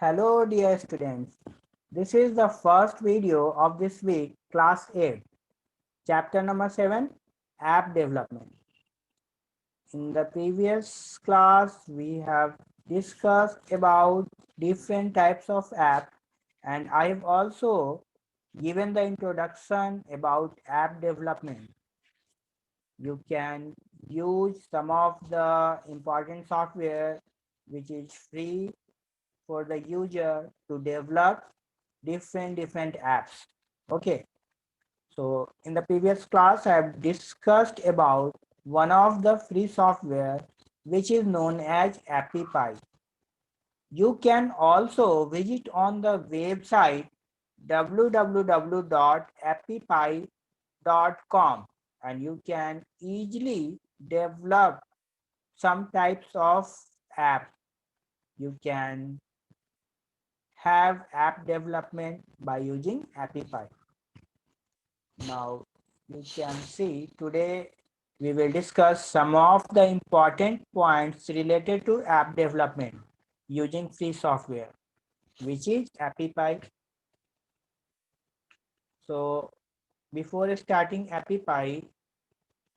Hello dear students, this is the first video of this week, class 8, chapter number 7, app development. In the previous class, we have discussed about different types of apps, and I have also given the introduction about app development. You can use some of the important software which is free for the user to develop different apps. Okay, so in the previous class I have discussed about one of the free software which is known as AppyPie. You can also visit on the website www.appypie.com and you can easily develop some types of app. You can have app development by using AppyPie. Now you can see today we will discuss some of the important points related to app development using free software, which is AppyPie. So before starting AppyPie,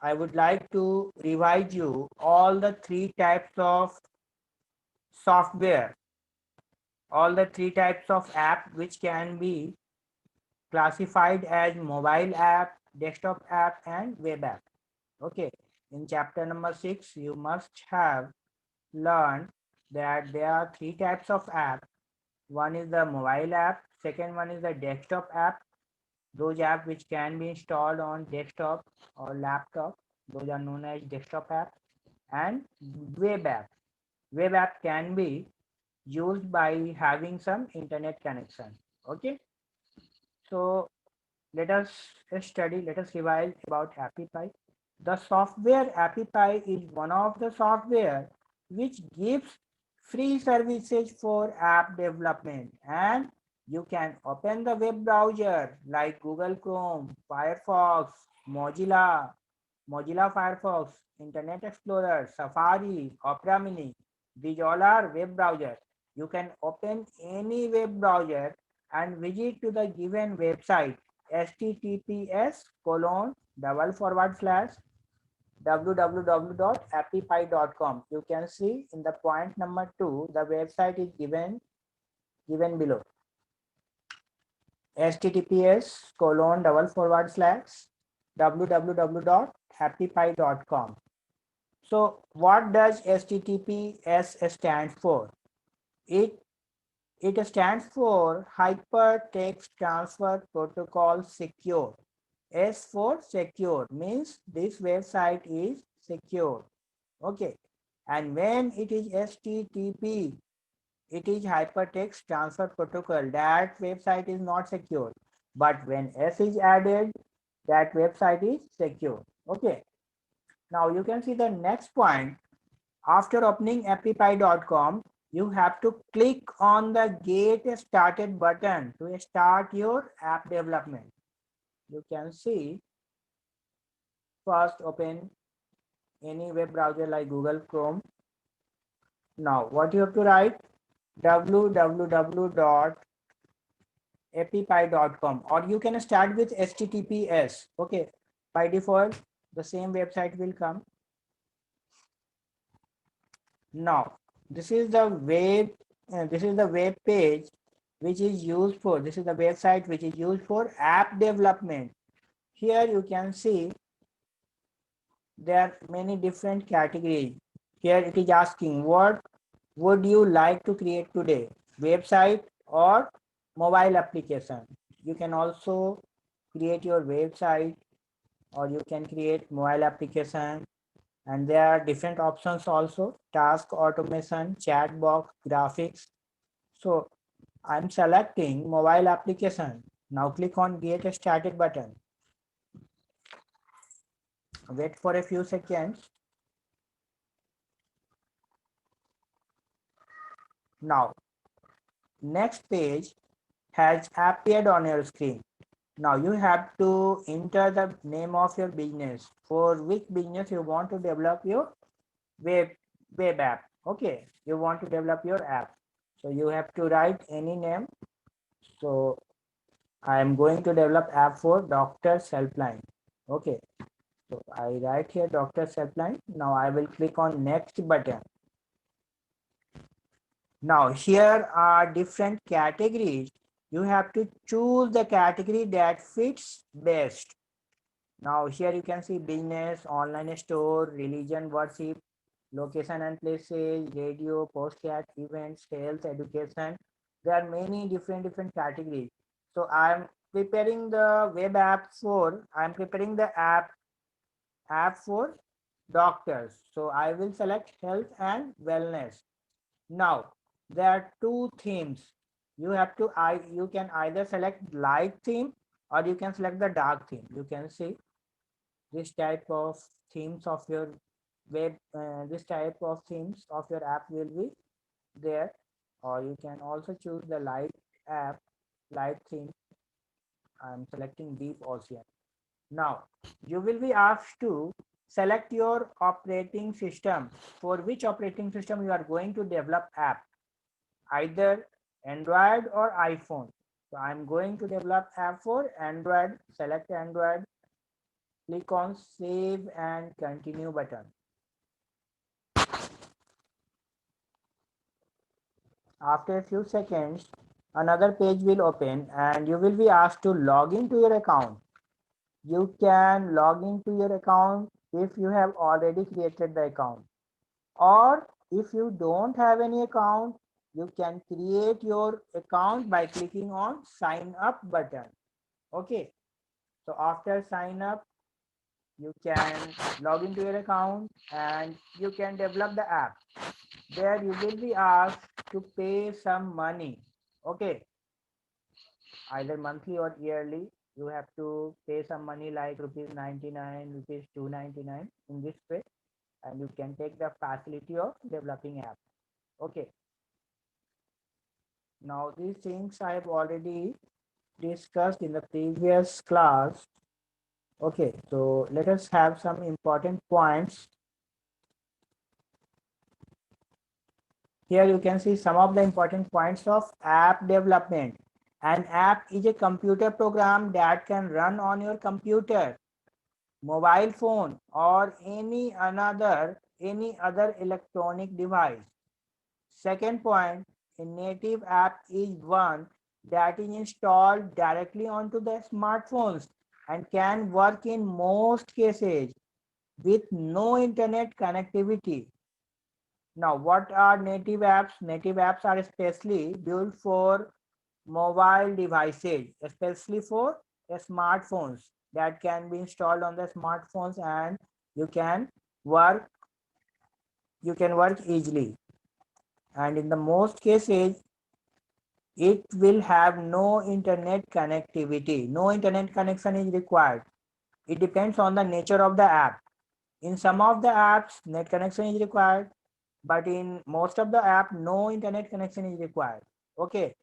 I would like to revise you all the three types of software, all the three types of app which can be classified as mobile app, desktop app, and web app. Okay, in chapter number 6, you must have learned that there are three types of app. One is the mobile app, second one is the desktop app, those apps which can be installed on desktop or laptop, those are known as desktop app, and web app. Web app can be used by having some internet connection. Okay, so let us revise about AppyPie. The software AppyPie is one of the software which gives free services for app development, and you can open the web browser like Google Chrome, Firefox, Mozilla Firefox, Internet Explorer, Safari, Opera Mini. These all are web browsers. You can open any web browser and visit to the given website https://www.appypie.com. You can see in the point number 2, the website is given below. https://www.appypie.com. So what does HTTPS stand for? It It stands for Hypertext Transfer Protocol Secure. S for secure means this website is secure. Okay. And when it is HTTP, it is Hypertext Transfer Protocol. That website is not secure. But when S is added, that website is secure. Okay. Now you can see the next point. After opening appypie.com, you have to click on the Get Started button to start your app development. You can see, first open any web browser like Google Chrome. Now what you have to write? www.appypie.com, or you can start with HTTPS. Okay, by default the same website will come. Now this is the web page which is used for, this is the website which is used for app development. Here you can see there are many different categories. Here it is asking what would you like to create today, website or mobile application. You can also create your website or you can create mobile application, and there are different options also: task automation, chat box, graphics. So I'm selecting mobile application. Now click on Get Started button. Wait for a few seconds. Now next page has appeared on your screen. Now you have to enter the name of your business, for which business you want to develop your web app. Okay, you want to develop your app. So you have to write any name. So I am going to develop app for doctor's helpline. Okay. So I write here doctor's helpline. Now I will click on next button. Now here are different categories. You have to choose the category that fits best. Now here you can see business, online store, religion, worship, location and places, radio, postcard, events, health, education. There are many different categories. So I'm preparing the web app for, I'm preparing the app for doctors. So I will select health and wellness. Now there are two themes. You can either select light theme or you can select the dark theme. You can see this type of themes of your this type of themes of your app will be there, or you can also choose the light theme. I'm selecting deep ocean. Now you will be asked to select your operating system, for which operating system you are going to develop app, either Android or iPhone. So I'm going to develop app for Android. Select Android, click on save and continue button. After a few seconds, another page will open and you will be asked to log into your account. You can log into your account if you have already created the account, or if you don't have any account, you can create your account by clicking on sign up button. Okay, so after sign up, you can log into your account and you can develop the app. There you will be asked to pay some money. Okay, either monthly or yearly. You have to pay some money like rupees 99, rupees 299 in this way, and you can take the facility of developing app. Okay, now these things I have already discussed in the previous class. Okay, so let us have some important points. Here you can see some of the important points of app development. An app is a computer program that can run on your computer, mobile phone, or any other electronic device. Second point, a native app is one that is installed directly onto the smartphones and can work in most cases with no internet connectivity. Now, what are native apps? Native apps are especially built for mobile devices, especially for smartphones, that can be installed on the smartphones and you can work easily. And in the most cases, it will have no internet connectivity. No internet connection is required. It depends on the nature of the app. In some of the apps, net connection is required, but in most of the app, no internet connection is required. Okay,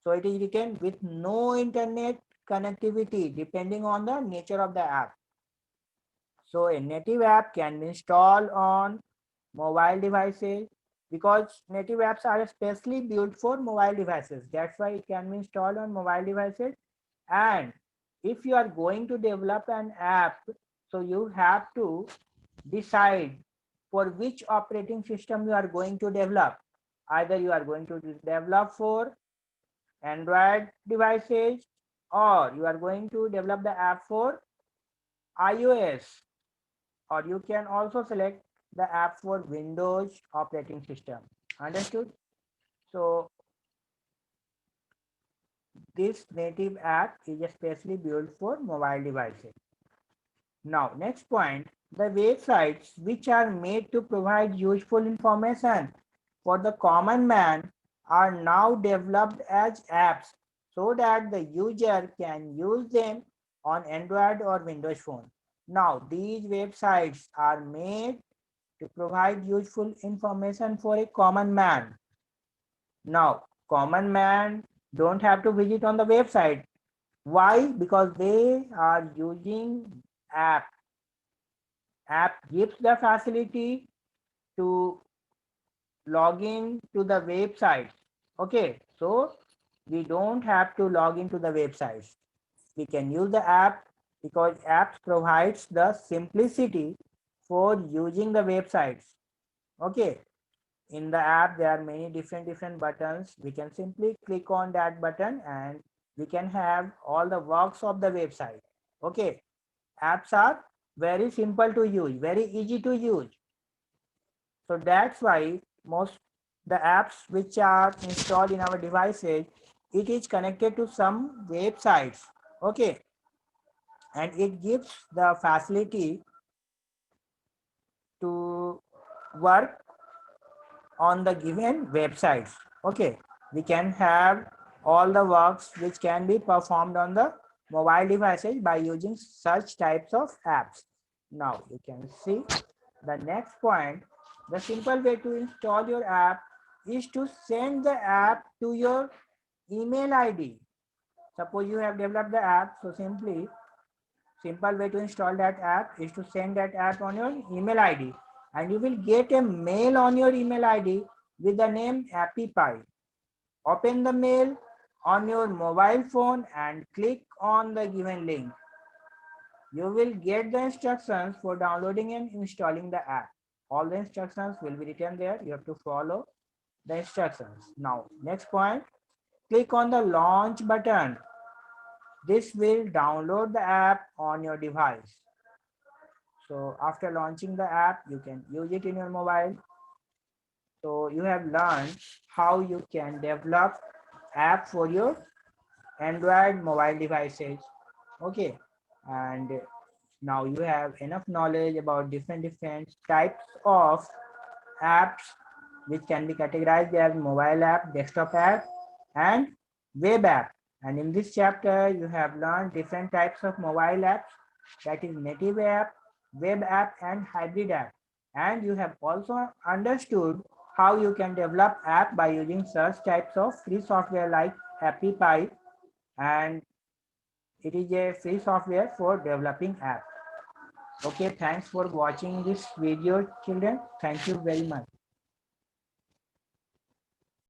so it is written with no internet connectivity depending on the nature of the app. So a native app can be installed on mobile devices because native apps are especially built for mobile devices. That's why it can be installed on mobile devices. And if you are going to develop an app, so you have to decide for which operating system you are going to develop. Either you are going to develop for Android devices or you are going to develop the app for iOS, or you can also select the app for Windows operating system. Understood? So this native app is especially built for mobile devices. Now, next point, the websites which are made to provide useful information for the common man are now developed as apps so that the user can use them on Android or Windows phone. Now, these websites are made to provide useful information for a common man. Now, common man don't have to visit on the website. Why? Because they are using app. App gives the facility to log in to the website. Okay, so we don't have to log into the websites. We can use the app because apps provides the simplicity for using the websites. Okay, in the app there are many different buttons. We can simply click on that button and we can have all the works of the website. Okay, apps are very simple to use, very easy to use. So that's why most the apps which are installed in our devices, it is connected to some websites. Okay, and it gives the facility to work on the given websites. Okay, we can have all the works which can be performed on the mobile devices by using such types of apps. Now you can see the next point. The simple way to install your app is to send the app to your email ID. Suppose you have developed the app, so simple way to install that app is to send that app on your email ID, and you will get a mail on your email ID with the name AppyPie. Open the mail on your mobile phone and click on the given link. You will get the instructions for downloading and installing the app. All the instructions will be written there. You have to follow the instructions. Now, next point, click on the launch button. This will download the app on your device. So after launching the app, you can use it in your mobile. So you have learned how you can develop app for your Android mobile devices. Okay. And now you have enough knowledge about different types of apps which can be categorized as mobile app, desktop app, and web app. And in this chapter, you have learned different types of mobile apps, that is native app, web app, and hybrid app. And you have also understood how you can develop app by using such types of free software like AppyPie, and it is a free software for developing app. Okay, thanks for watching this video, children. Thank you very much.